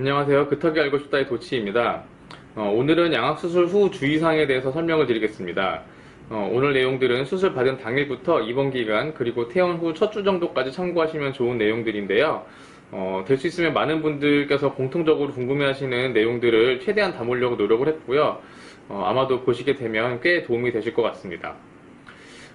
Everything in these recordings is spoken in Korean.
안녕하세요. 그턱이 알고 싶다의 도치입니다. 오늘은 양악수술 후 주의사항에 대해서 설명을 드리겠습니다. 오늘 내용들은 수술 받은 당일부터 입원 기간 그리고 퇴원 후 첫 주 정도까지 참고하시면 좋은 내용들인데요. 될 수 있으면 많은 분들께서 공통적으로 궁금해하시는 내용들을 최대한 담으려고 노력을 했고요. 아마도 보시게 되면 꽤 도움이 되실 것 같습니다.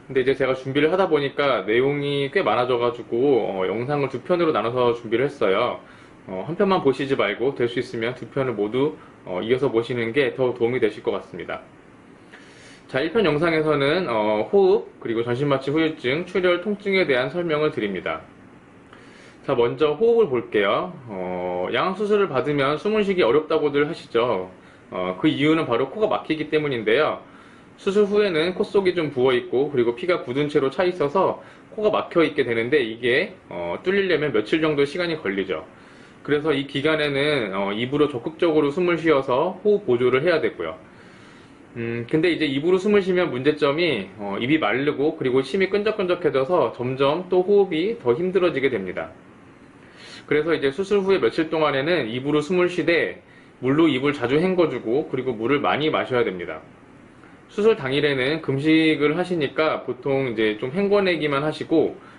근데 이제 제가 준비를 하다 보니까 내용이 꽤 많아져가지고 영상을 두 편으로 나눠서 준비를 했어요. 한 편만 보시지 말고 될 수 있으면 두 편을 모두 이어서 보시는 게 더 도움이 되실 것 같습니다. 자, 1편 영상에서는 호흡, 그리고 전신마취 후유증, 출혈, 통증에 대한 설명을 드립니다. 자, 먼저 호흡을 볼게요. 양악수술을 받으면 숨을 쉬기 어렵다고들 하시죠. 그 이유는 바로 코가 막히기 때문인데요. 수술 후에는 코 속이 좀 부어있고 그리고 피가 굳은 채로 차 있어서 코가 막혀 있게 되는데 이게 뚫리려면 며칠 정도 시간이 걸리죠. 그래서 이 기간에는 입으로 적극적으로 숨을 쉬어서 호흡 보조를 해야 되고요. 근데 이제 입으로 숨을 쉬면 문제점이 입이 마르고 그리고 침이 끈적끈적해져서 점점 또 호흡이 더 힘들어지게 됩니다. 그래서 이제 수술 후에 며칠 동안에는 입으로 숨을 쉬되 물로 입을 자주 헹궈주고 그리고 물을 많이 마셔야 됩니다. 수술 당일에는 금식을 하시니까 보통 이제 좀 헹궈내기만 하시고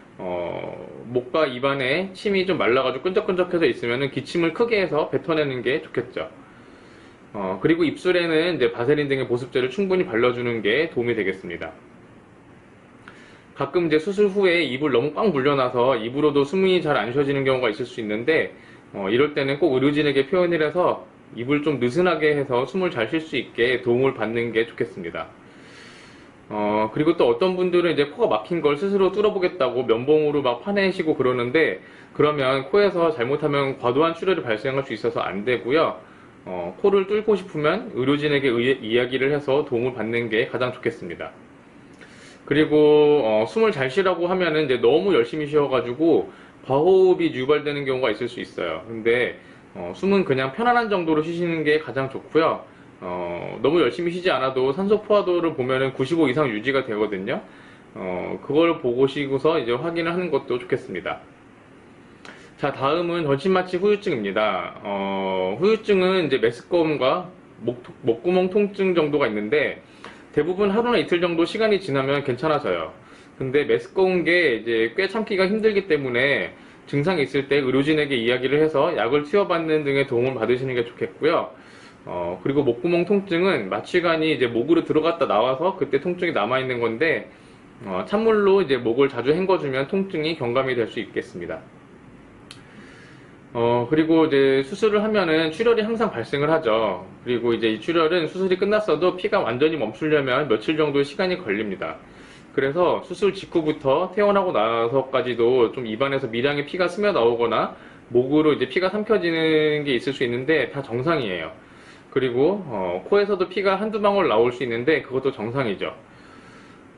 목과 입안에 침이 좀 말라가지고 끈적끈적해져 있으면 기침을 크게 해서 뱉어내는 게 좋겠죠. 그리고 입술에는 이제 바세린 등의 보습제를 충분히 발라주는 게 도움이 되겠습니다. 가끔 이제 수술 후에 입을 너무 꽉 물려놔서 입으로도 숨이 잘 안 쉬어지는 경우가 있을 수 있는데 이럴 때는 꼭 의료진에게 표현을 해서 입을 좀 느슨하게 해서 숨을 잘 쉴 수 있게 도움을 받는 게 좋겠습니다. 그리고 또 어떤 분들은 이제 코가 막힌 걸 스스로 뚫어보겠다고 면봉으로 막 파내시고 그러는데 그러면 코에서 잘못하면 과도한 출혈이 발생할 수 있어서 안 되고요. 코를 뚫고 싶으면 의료진에게 이야기를 해서 도움을 받는 게 가장 좋겠습니다. 그리고 숨을 잘 쉬라고 하면은 이제 너무 열심히 쉬어가지고 과호흡이 유발되는 경우가 있을 수 있어요. 근데 숨은 그냥 편안한 정도로 쉬시는 게 가장 좋고요. 너무 열심히 쉬지 않아도 산소 포화도를 보면은 95 이상 유지가 되거든요. 그걸 보시고서 이제 확인을 하는 것도 좋겠습니다. 자, 다음은 전신마취 후유증입니다. 후유증은 이제 메스꺼움과 목구멍 통증 정도가 있는데 대부분 하루나 이틀 정도 시간이 지나면 괜찮아져요. 근데 메스꺼운 게 이제 꽤 참기가 힘들기 때문에 증상이 있을 때 의료진에게 이야기를 해서 약을 투여받는 등의 도움을 받으시는 게 좋겠고요. 그리고 목구멍 통증은 마취관이 이제 목으로 들어갔다 나와서 그때 통증이 남아있는 건데, 찬물로 이제 목을 자주 헹궈주면 통증이 경감이 될 수 있겠습니다. 그리고 이제 수술을 하면은 출혈이 항상 발생을 하죠. 그리고 이제 이 출혈은 수술이 끝났어도 피가 완전히 멈추려면 며칠 정도 시간이 걸립니다. 그래서 수술 직후부터 퇴원하고 나서까지도 좀 입안에서 미량의 피가 스며 나오거나 목으로 이제 피가 삼켜지는 게 있을 수 있는데 다 정상이에요. 그리고 코에서도 피가 한두 방울 나올 수 있는데 그것도 정상이죠.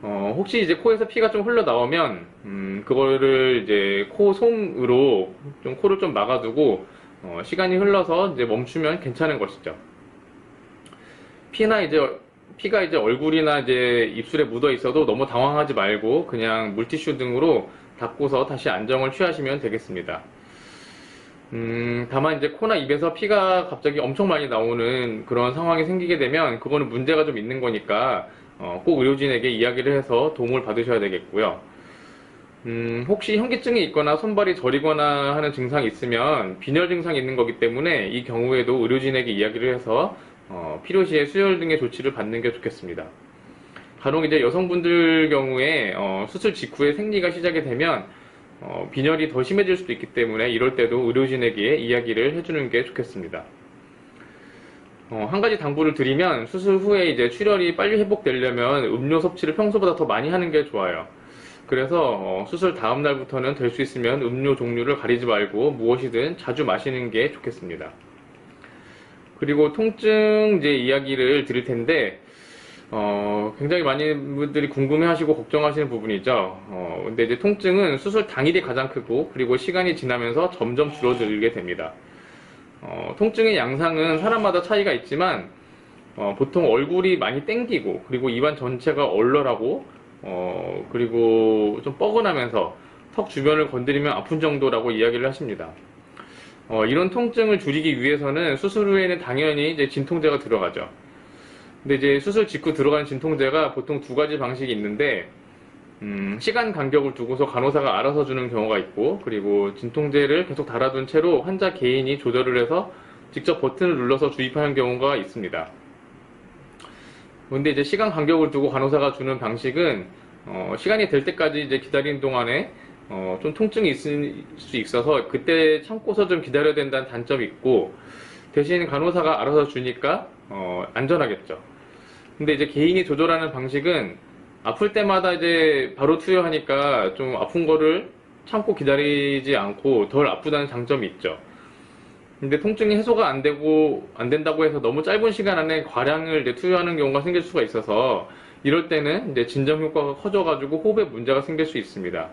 혹시 이제 코에서 피가 좀 흘러 나오면 그거를 이제 코 솜으로 좀 코를 좀 막아두고 시간이 흘러서 이제 멈추면 괜찮은 것이죠. 피가 이제 얼굴이나 이제 입술에 묻어 있어도 너무 당황하지 말고 그냥 물티슈 등으로 닦고서 다시 안정을 취하시면 되겠습니다. 다만 이제 코나 입에서 피가 갑자기 엄청 많이 나오는 그런 상황이 생기게 되면 그거는 문제가 좀 있는 거니까 꼭 의료진에게 이야기를 해서 도움을 받으셔야 되겠고요. 혹시 현기증이 있거나 손발이 저리거나 하는 증상이 있으면 빈혈 증상이 있는 거기 때문에 이 경우에도 의료진에게 이야기를 해서 필요시에 수혈 등의 조치를 받는 게 좋겠습니다. 간혹 이제 여성분들 경우에 수술 직후에 생리가 시작이 되면 빈혈이 더 심해질 수도 있기 때문에 이럴 때도 의료진에게 이야기를 해주는 게 좋겠습니다. 한 가지 당부를 드리면 수술 후에 이제 출혈이 빨리 회복되려면 음료 섭취를 평소보다 더 많이 하는 게 좋아요. 그래서 수술 다음 날부터는 될 수 있으면 음료 종류를 가리지 말고 무엇이든 자주 마시는 게 좋겠습니다. 그리고 통증 이제 이야기를 드릴 텐데 굉장히 많은 분들이 궁금해하시고 걱정하시는 부분이죠. 근데 이제 통증은 수술 당일이 가장 크고 그리고 시간이 지나면서 점점 줄어들게 됩니다. 통증의 양상은 사람마다 차이가 있지만 보통 얼굴이 많이 땡기고 그리고 입안 전체가 얼얼하고 그리고 좀 뻐근하면서 턱 주변을 건드리면 아픈 정도라고 이야기를 하십니다. 이런 통증을 줄이기 위해서는 수술 후에는 당연히 이제 진통제가 들어가죠. 근데 이제 수술 직후 들어가는 진통제가 보통 두 가지 방식이 있는데, 시간 간격을 두고서 간호사가 알아서 주는 경우가 있고, 그리고 진통제를 계속 달아둔 채로 환자 개인이 조절을 해서 직접 버튼을 눌러서 주입하는 경우가 있습니다. 근데 이제 시간 간격을 두고 간호사가 주는 방식은 시간이 될 때까지 이제 기다리는 동안에 좀 통증이 있을 수 있어서 그때 참고서 좀 기다려야 된다는 단점이 있고, 대신 간호사가 알아서 주니까 안전하겠죠. 근데 이제 개인이 조절하는 방식은 아플 때마다 이제 바로 투여하니까 좀 아픈 거를 참고 기다리지 않고 덜 아프다는 장점이 있죠. 근데 통증이 해소가 안 된다고 해서 너무 짧은 시간 안에 과량을 이제 투여하는 경우가 생길 수가 있어서, 이럴 때는 이제 진정 효과가 커져가지고 호흡에 문제가 생길 수 있습니다.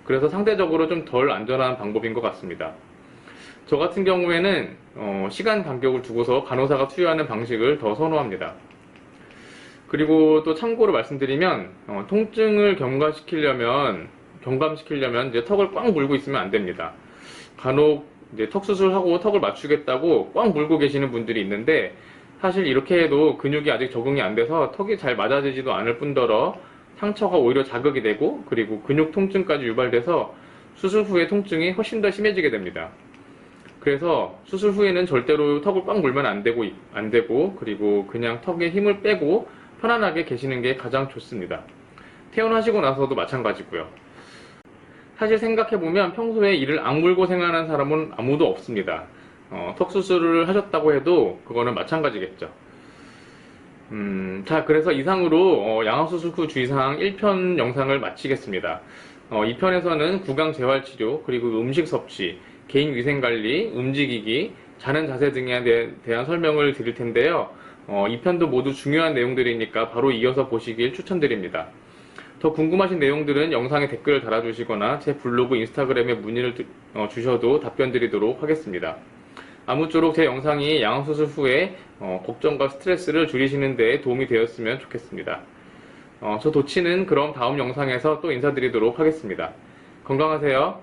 그래서 상대적으로 좀 덜 안전한 방법인 것 같습니다. 저 같은 경우에는 시간 간격을 두고서 간호사가 투여하는 방식을 더 선호합니다. 그리고 또 참고로 말씀드리면 통증을 경감시키려면 이제 턱을 꽉 물고 있으면 안 됩니다. 간혹 이제 턱 수술하고 턱을 맞추겠다고 꽉 물고 계시는 분들이 있는데, 사실 이렇게 해도 근육이 아직 적응이 안 돼서 턱이 잘 맞아지지도 않을 뿐더러 상처가 오히려 자극이 되고, 그리고 근육 통증까지 유발돼서 수술 후에 통증이 훨씬 더 심해지게 됩니다. 그래서 수술 후에는 절대로 턱을 꽉 물면 안 되고, 그리고 그냥 턱에 힘을 빼고 편안하게 계시는 게 가장 좋습니다. 퇴원하시고 나서도 마찬가지고요. 사실 생각해보면 평소에 이를 악물고 생활하는 사람은 아무도 없습니다. 턱 수술을 하셨다고 해도 그거는 마찬가지겠죠. 자, 그래서 이상으로 양악수술 후 주의사항 1편 영상을 마치겠습니다. 2편에서는 구강 재활치료, 그리고 음식 섭취, 개인 위생관리, 움직이기, 자는 자세 등에 대한 설명을 드릴 텐데요. 2편도 모두 중요한 내용들이니까 바로 이어서 보시길 추천드립니다. 더 궁금하신 내용들은 영상에 댓글을 달아주시거나 제 블로그, 인스타그램에 문의를 주셔도 답변 드리도록 하겠습니다. 아무쪼록 제 영상이 양악수술 후에 걱정과 스트레스를 줄이시는 데 도움이 되었으면 좋겠습니다. 저 도치는 그럼 다음 영상에서 또 인사드리도록 하겠습니다. 건강하세요.